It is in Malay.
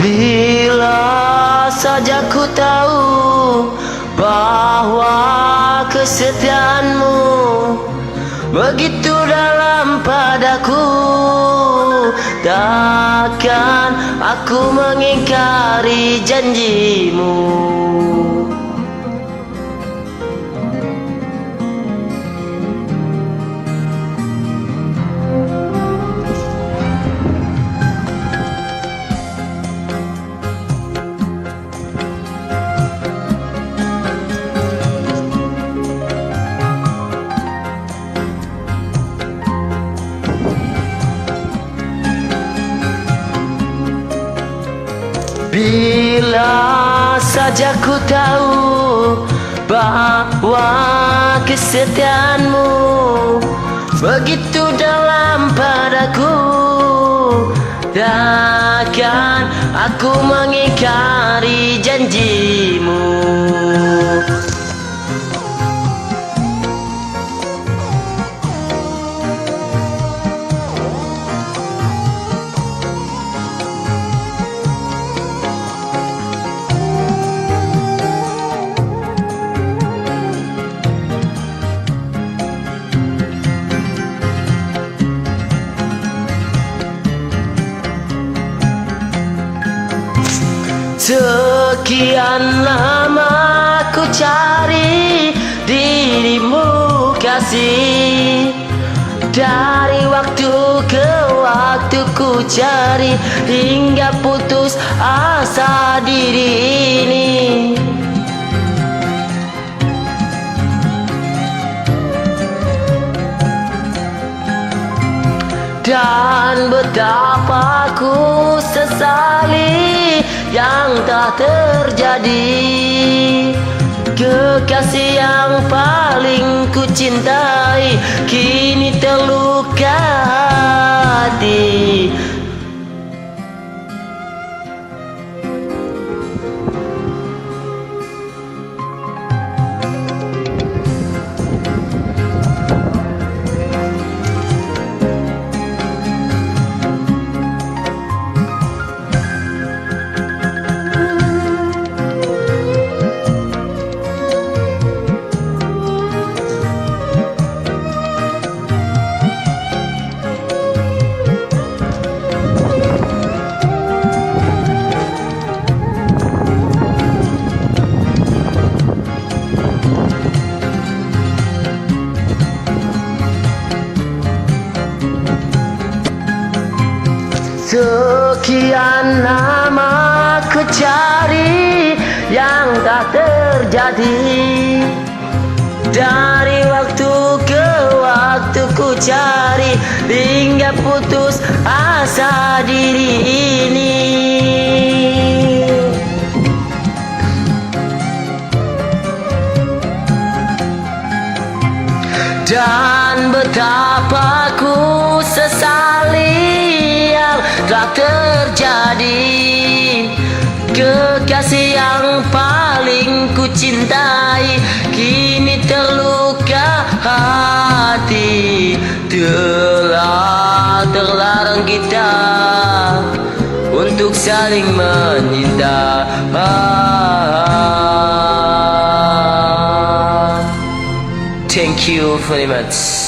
Bila saja ku tahu bahwa kesetiaanmu begitu dalam padaku, takkan aku mengingkari janjimu. Bila saja ku tahu bahwa kesetiaanmu begitu dalam padaku, takkan aku mengingkari janjimu. Sekian lama ku cari dirimu kasih, dari waktu ke waktu ku cari hingga putus asa diri ini. Dan betapa ku sesali yang tak terjadi. Kekasih yang paling ku cintai kini terluka hati. Sekian lama ku cari yang tak terjadi, dari waktu ke waktu ku cari hingga putus asa diri ini. Dan betapa ku sesali yang telah terjadi. Kekasih yang paling ku cintai kini terluka hati. Telah terlarang kita untuk saling menyinta. Thank you very much.